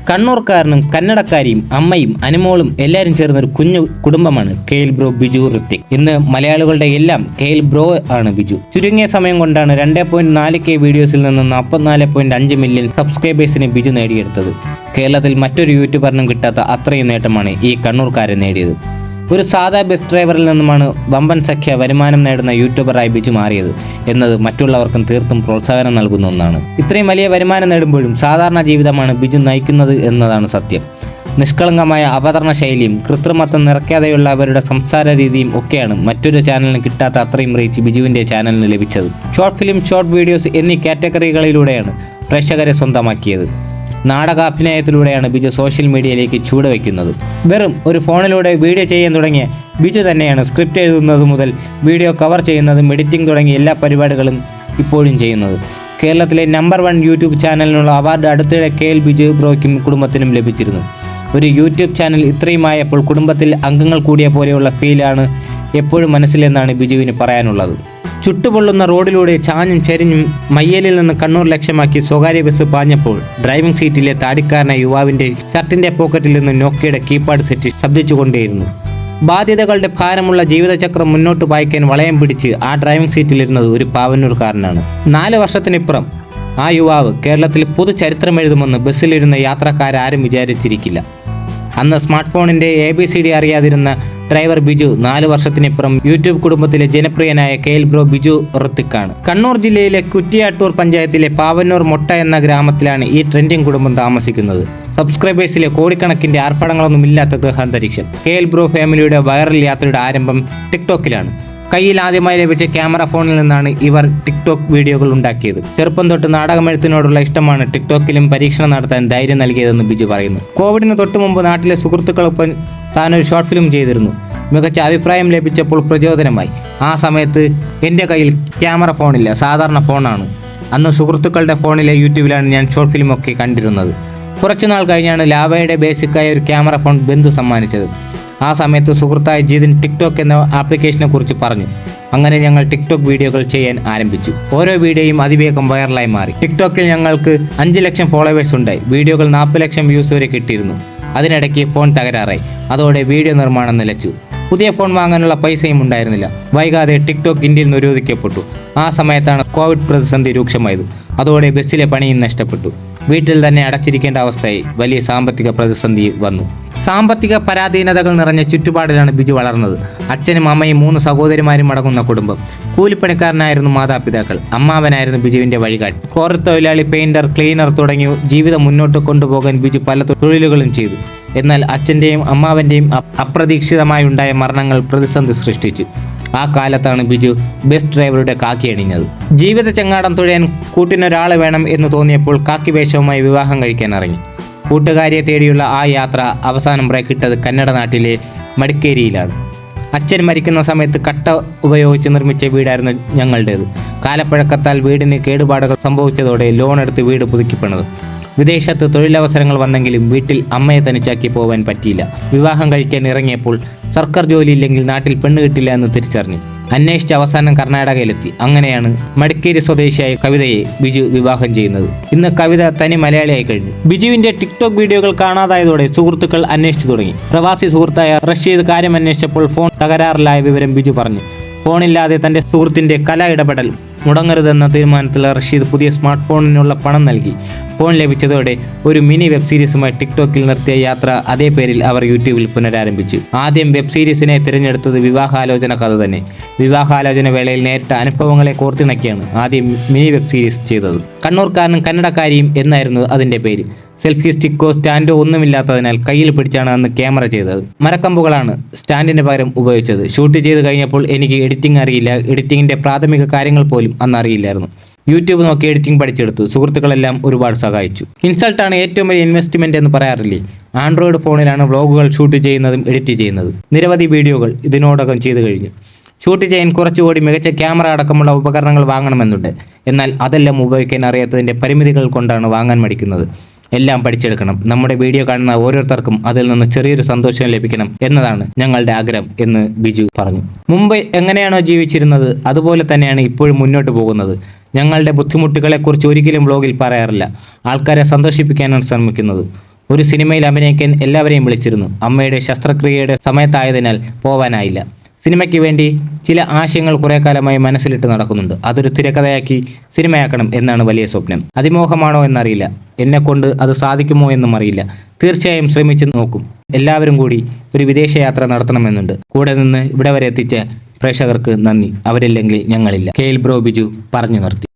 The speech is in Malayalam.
കണ്ണൂർക്കാരനും കന്നഡക്കാരിയും അമ്മയും അനുമോളും എല്ലാവരും ചേർന്ന ഒരു കുഞ്ഞു കുടുംബമാണ് കെയിൽ ബ്രോ ബിജു ഋത്തിക്. ഇന്ന് മലയാളികളുടെ എല്ലാം കെയിൽ ബ്രോ ആണ് ബിജു. ചുരുങ്ങിയ സമയം കൊണ്ടാണ് 2.4K വീഡിയോസിൽ നിന്ന് 44.5 മില്യൺ സബ്സ്ക്രൈബേഴ്സിനെ ബിജു നേടിയെടുത്തത്. കേരളത്തിൽ മറ്റൊരു യൂട്യൂബറിനും കിട്ടാത്ത അത്രയും നേട്ടമാണ് ഈ കണ്ണൂർക്കാരൻ നേടിയത്. ഒരു സാധാ ബസ് ഡ്രൈവറിൽ നിന്നുമാണ് വമ്പൻ സംഖ്യ വരുമാനം നേടുന്ന യൂട്യൂബറായി ബിജു മാറിയത് എന്നത് മറ്റുള്ളവർക്കും തീർത്തും പ്രോത്സാഹനം നൽകുന്ന ഒന്നാണ്. ഇത്രയും വലിയ വരുമാനം നേടുമ്പോഴും സാധാരണ ജീവിതമാണ് ബിജു നയിക്കുന്നത് എന്നതാണ് സത്യം. നിഷ്കളങ്കമായ അവതരണ ശൈലിയും കൃത്രിമത്വം നിറയ്ക്കാതെയുള്ള അവരുടെ സംസാര രീതിയും ഒക്കെയാണ് മറ്റൊരു ചാനലിന് കിട്ടാത്ത അത്രയും റീച്ച് ബിജുവിൻ്റെ ചാനലിന് ലഭിച്ചത്. ഷോർട്ട് ഫിലിം, ഷോർട്ട് വീഡിയോസ് എന്നീ കാറ്റഗറികളിലൂടെയാണ് പ്രേക്ഷകരെ സ്വന്തമാക്കിയത്. നാടകാഭിനയത്തിലൂടെയാണ് ബിജു സോഷ്യൽ മീഡിയയിലേക്ക് ചുവടുവെക്കുന്നത്. വെറും ഒരു ഫോണിലൂടെ വീഡിയോ ചെയ്യാൻ തുടങ്ങിയ ബിജു തന്നെയാണ് സ്ക്രിപ്റ്റ് എഴുതുന്നത് മുതൽ വീഡിയോ കവർ ചെയ്യുന്നതും എഡിറ്റിംഗ് തുടങ്ങിയ എല്ലാ പരിപാടികളും ഇപ്പോഴും ചെയ്യുന്നത്. കേരളത്തിലെ നമ്പർ 1 യൂട്യൂബ് ചാനലിനുള്ള അവാർഡ് അടുത്തിടെ കെയിൽ ബിജു ബ്രോയ്ക്കും കുടുംബത്തിനും ലഭിച്ചിരുന്നു. ഒരു യൂട്യൂബ് ചാനൽ ഇത്രയുമായപ്പോൾ കുടുംബത്തിൽ അംഗങ്ങൾ കൂടിയ പോലെയുള്ള ഫീലാണ് എപ്പോഴും മനസ്സിലെന്നാണ് ബിജുവിന് പറയാനുള്ളത്. ചുട്ടുപൊള്ളുന്ന റോഡിലൂടെ ചാഞ്ഞും ചെരിഞ്ഞും മയ്യലിൽ നിന്ന് കണ്ണൂർ ലക്ഷ്യമാക്കി സ്വകാര്യ ബസ് പാഞ്ഞപ്പോൾ ഡ്രൈവിംഗ് സീറ്റിലെ താടിക്കാരനായ യുവാവിൻ്റെ ഷർട്ടിൻ്റെ പോക്കറ്റിൽ നിന്ന് നോക്കിയുടെ കീപാഡ് സെറ്റ് ശബ്ദിച്ചുകൊണ്ടേയിരുന്നു. ബാധ്യതകളുടെ ഭാരമുള്ള ജീവിതചക്രം മുന്നോട്ട് പായിക്കാൻ വളയം പിടിച്ച് ആ ഡ്രൈവിംഗ് സീറ്റിലിരുന്നത് ഒരു പാവന്നൂർക്കാരനാണ്. 4 വർഷത്തിനിപ്പുറം ആ യുവാവ് കേരളത്തിൽ പൊതുചരിത്രം എഴുതുമെന്ന് ബസ്സിലിരുന്ന യാത്രക്കാരും വിചാരിച്ചിരിക്കില്ല. അന്ന് സ്മാർട്ട് ഫോണിൻ്റെ ABCD അറിയാതിരുന്ന ഡ്രൈവർ ബിജു 4 വർഷത്തിനിപ്പുറം യൂട്യൂബ് കുടുംബത്തിലെ ജനപ്രിയനായ കെയിൽ ബ്രോ ബിജു ഋത്തിക്കാണ്. കണ്ണൂർ ജില്ലയിലെ കുറ്റിയാട്ടൂർ പഞ്ചായത്തിലെ പാവന്നൂർ മൊട്ട എന്ന ഗ്രാമത്തിലാണ് ഈ ട്രെൻഡിംഗ് കുടുംബം താമസിക്കുന്നത്. സബ്സ്ക്രൈബേഴ്സിലെ കോടിക്കണക്കിൻ്റെ ആർപ്പടങ്ങളൊന്നുമില്ലാത്ത ഗൃഹാന്തരീക്ഷം. കെയിൽ ബ്രോ ഫാമിലിയുടെ വൈറൽ യാത്രയുടെ ആരംഭം ടിക്ടോക്കിലാണ്. കയ്യിൽ ആദ്യമായി ലഭിച്ച ക്യാമറ ഫോണിൽ നിന്നാണ് ഇവർ ടിക്ടോക്ക് വീഡിയോകൾ ഉണ്ടാക്കിയത്. ചെറുപ്പം തൊട്ട് നാടകമെഴുത്തിനോടുള്ള ഇഷ്ടമാണ് ടിക്ടോക്കിലും പരീക്ഷണം നടത്താൻ ധൈര്യം നൽകിയതെന്ന് ബിജു പറയുന്നു. കോവിഡിന് തൊട്ട് മുമ്പ് നാട്ടിലെ സുഹൃത്തുക്കളൊപ്പം താനൊരു ഷോർട്ട് ഫിലിം ചെയ്തിരുന്നു. മികച്ച അഭിപ്രായം ലഭിച്ചപ്പോൾ പ്രചോദനമായി. ആ സമയത്ത് എൻ്റെ കയ്യിൽ ക്യാമറ ഫോണില്ല, സാധാരണ ഫോണാണ്. അന്ന് സുഹൃത്തുക്കളുടെ ഫോണിലെ യൂട്യൂബിലാണ് ഞാൻ ഷോർട്ട് ഫിലിമൊക്കെ കണ്ടിരുന്നത്. കുറച്ചുനാൾ കഴിഞ്ഞാണ് ലാവയുടെ ബേസിക്കായ ഒരു ക്യാമറ ഫോൺ ബന്ധു സമ്മാനിച്ചത്. ആ സമയത്ത് സുഹൃത്തായ ജിതിൻ ടിക്ടോക്ക് എന്ന ആപ്ലിക്കേഷനെ കുറിച്ച് പറഞ്ഞു. അങ്ങനെ ഞങ്ങൾ ടിക്ടോക്ക് വീഡിയോകൾ ചെയ്യാൻ ആരംഭിച്ചു. ഓരോ വീഡിയോയും അതിവേഗം വൈറലായി മാറി. ടിക്ടോക്കിൽ ഞങ്ങൾക്ക് 5 ലക്ഷം ഫോളോവേഴ്സ് ഉണ്ടായി. വീഡിയോകൾ 40 ലക്ഷം വ്യൂസ് വരെ കിട്ടിയിരുന്നു. അതിനിടയ്ക്ക് ഫോൺ തകരാറായി. അതോടെ വീഡിയോ നിർമ്മാണം നിലച്ചു. പുതിയ ഫോൺ വാങ്ങാനുള്ള പൈസയും ഉണ്ടായിരുന്നില്ല. വൈകാതെ ടിക്ടോക്ക് ഇന്ത്യയിൽ നിരോധിക്കപ്പെട്ടു. ആ സമയത്താണ് കോവിഡ് പ്രതിസന്ധി രൂക്ഷമായത്. അതോടെ ബസ്സിലെ പണിയും നഷ്ടപ്പെട്ടു. വീട്ടിൽ തന്നെ അടച്ചിരിക്കേണ്ട അവസ്ഥയായി. വലിയ സാമ്പത്തിക പ്രതിസന്ധി വന്നു. സാമ്പത്തിക പരാധീനതകൾ നിറഞ്ഞ ചുറ്റുപാടിലാണ് ബിജു വളർന്നത്. അച്ഛനും അമ്മയും 3 സഹോദരിമാരും അടങ്ങുന്ന കുടുംബം. കൂലിപ്പണിക്കാരനായിരുന്നു മാതാപിതാക്കൾ. അമ്മാവനായിരുന്നു ബിജുവിൻ്റെ വഴികാട്ടി. ക്വാറി തൊഴിലാളി, പെയിന്റർ, ക്ലീനർ തുടങ്ങി ജീവിതം മുന്നോട്ട് കൊണ്ടുപോകാൻ ബിജു പല തൊഴിലുകളും ചെയ്തു. എന്നാൽ അച്ഛൻ്റെയും അമ്മാവൻ്റെയും അപ്രതീക്ഷിതമായി ഉണ്ടായ മരണങ്ങൾ പ്രതിസന്ധി സൃഷ്ടിച്ചു. ആ കാലത്താണ് ബിജു ബസ് ഡ്രൈവറുടെ കാക്കി അണിഞ്ഞത്. ജീവിത ചങ്ങാടം തുഴയാൻ കൂട്ടിനൊരാൾ വേണം എന്ന് തോന്നിയപ്പോൾ കാക്കി വേഷവുമായി വിവാഹം കഴിക്കാൻ ഇറങ്ങി. കൂട്ടുകാരിയെ തേടിയുള്ള ആ യാത്ര അവസാനം ബ്രേക്ക് ഇട്ടത് കന്നഡ നാട്ടിലെ മടിക്കേരിയിലാണ്. അച്ഛൻ മരിക്കുന്ന സമയത്ത് കട്ട ഉപയോഗിച്ച് നിർമ്മിച്ച വീടായിരുന്നു ഞങ്ങളുടേത്. കാലപ്പഴക്കത്താൽ വീടിന് കേടുപാടുകൾ സംഭവിച്ചതോടെ ലോൺ എടുത്ത് വീട് പുതുക്കിപ്പണത്. വിദേശത്ത് തൊഴിലവസരങ്ങൾ വന്നെങ്കിലും വീട്ടിൽ അമ്മയെ തനിച്ചാക്കി പോകാൻ പറ്റിയില്ല. വിവാഹം കഴിക്കാൻ ഇറങ്ങിയപ്പോൾ സർക്കാർ ജോലിയില്ലെങ്കിൽ നാട്ടിൽ പെണ്ണ് കിട്ടില്ല എന്ന് തിരിച്ചറിഞ്ഞു. അന്വേഷിച്ച് അവസാനം കർണാടകയിലെത്തി. അങ്ങനെയാണ് മടിക്കേരി സ്വദേശിയായ കവിതയെ ബിജു വിവാഹം ചെയ്യുന്നത്. ഇന്ന് കവിത തനി മലയാളിയായി കഴിഞ്ഞു. ബിജുവിന്റെ ടിക്ടോക്ക് വീഡിയോകൾ കാണാതായതോടെ സുഹൃത്തുക്കൾ അന്വേഷിച്ചു തുടങ്ങി. പ്രവാസി സുഹൃത്തായ റഷീദ് കാര്യം അന്വേഷിച്ചപ്പോൾ ഫോൺ തകരാറിലായ വിവരം ബിജു പറഞ്ഞു. ഫോണില്ലാതെ തൻ്റെ സുഹൃത്തിൻ്റെ കലാ ഇടപെടൽ മുടങ്ങരുതെന്ന തീരുമാനത്തിൽ റഷീദ് പുതിയ സ്മാർട്ട് ഫോണിനുള്ള പണം നൽകി. ഫോൺ ലഭിച്ചതോടെ ഒരു മിനി വെബ് സീരീസുമായി ടിക്ടോക്കിൽ നിർത്തിയ യാത്ര അതേ പേരിൽ അവർ യൂട്യൂബിൽ പുനരാരംഭിച്ചു. ആദ്യം വെബ് സീരീസിനെ തിരഞ്ഞെടുത്തത് വിവാഹാലോചന കഥ തന്നെ. വിവാഹാലോചന വേളയിൽ നേരിട്ട അനുഭവങ്ങളെ കോർത്തിണക്കിയാണ് ആദ്യം മിനി വെബ് സീരീസ് ചെയ്തത്. കണ്ണൂർക്കാരനും കന്നഡക്കാരിയും എന്നായിരുന്നു അതിൻ്റെ പേര്. സെൽഫി സ്റ്റിക്കോ സ്റ്റാൻഡോ ഒന്നുമില്ലാത്തതിനാൽ കയ്യിൽ പിടിച്ചാണ് അന്ന് ക്യാമറ ചെയ്തത്. മരക്കമ്പുകളാണ് സ്റ്റാൻഡിന് പകരം ഉപയോഗിച്ചത്. ഷൂട്ട് ചെയ്ത് കഴിഞ്ഞപ്പോൾ എനിക്ക് എഡിറ്റിംഗ് അറിയില്ല. എഡിറ്റിങ്ങിൻ്റെ പ്രാഥമിക കാര്യങ്ങൾ പോലും അന്ന് അറിയില്ലായിരുന്നു. യൂട്യൂബ് നോക്കി എഡിറ്റിംഗ് പഠിച്ചെടുത്തു. സുഹൃത്തുക്കളെല്ലാം ഒരുപാട് സഹായിച്ചു. ഇൻസൾട്ടാണ് ഏറ്റവും വലിയ ഇൻവെസ്റ്റ്മെൻറ്റ് എന്ന് പറയാറില്ലേ? ആൻഡ്രോയിഡ് ഫോണിലാണ് വ്ളോഗുകൾ ഷൂട്ട് ചെയ്യുന്നതും എഡിറ്റ് ചെയ്യുന്നതും. നിരവധി വീഡിയോകൾ ഇതിനോടകം ചെയ്തു കഴിഞ്ഞു. ഷൂട്ട് ചെയ്യാൻ കുറച്ചുകൂടി മികച്ച ക്യാമറ അടക്കമുള്ള ഉപകരണങ്ങൾ വാങ്ങണമെന്നുണ്ട്. എന്നാൽ അതെല്ലാം ഉപയോഗിക്കാൻ അറിയാത്തതിൻ്റെ പരിമിതികൾ കൊണ്ടാണ് വാങ്ങാൻ മടിക്കുന്നത്. എല്ലാം പഠിച്ചെടുക്കണം. നമ്മുടെ വീഡിയോ കാണുന്ന ഓരോരുത്തർക്കും അതിൽ നിന്ന് ചെറിയൊരു സന്തോഷം ലഭിക്കണം എന്നതാണ് ഞങ്ങളുടെ ആഗ്രഹം എന്ന് ബിജു പറഞ്ഞു. മുമ്പ് എങ്ങനെയാണോ ജീവിച്ചിരുന്നത് അതുപോലെ തന്നെയാണ് ഇപ്പോഴും മുന്നോട്ട് പോകുന്നത്. ഞങ്ങളുടെ ബുദ്ധിമുട്ടുകളെക്കുറിച്ച് ഒരിക്കലും ബ്ലോഗിൽ പറയാറില്ല. ആൾക്കാരെ സന്തോഷിപ്പിക്കാനാണ് ശ്രമിക്കുന്നത്. ഒരു സിനിമയിൽ അഭിനയിക്കാൻ എല്ലാവരെയും വിളിച്ചിരുന്നു. അമ്മയുടെ ശസ്ത്രക്രിയയുടെ സമയത്തായതിനാൽ പോവാനായില്ല. സിനിമയ്ക്ക് വേണ്ടി ചില ആശയങ്ങൾ കുറേ കാലമായി മനസ്സിലിട്ട് നടക്കുന്നുണ്ട്. അതൊരു തിരക്കഥയാക്കി സിനിമയാക്കണം എന്നാണ് വലിയ സ്വപ്നം. അതിമോഹമാണോ എന്നറിയില്ല. എന്നെക്കൊണ്ട് അത് സാധിക്കുമോ എന്നും അറിയില്ല. തീർച്ചയായും ശ്രമിച്ച് നോക്കും. എല്ലാവരും കൂടി ഒരു വിദേശയാത്ര നടത്തണമെന്നുണ്ട്. കൂടെ നിന്ന് ഇവിടെ വരെ എത്തിച്ച പ്രേക്ഷകർക്ക് നന്ദി. അവരില്ലെങ്കിൽ ഞങ്ങളില്ല. കെയിൽ ബ്രോ ബിജു പറഞ്ഞു നിർത്തി.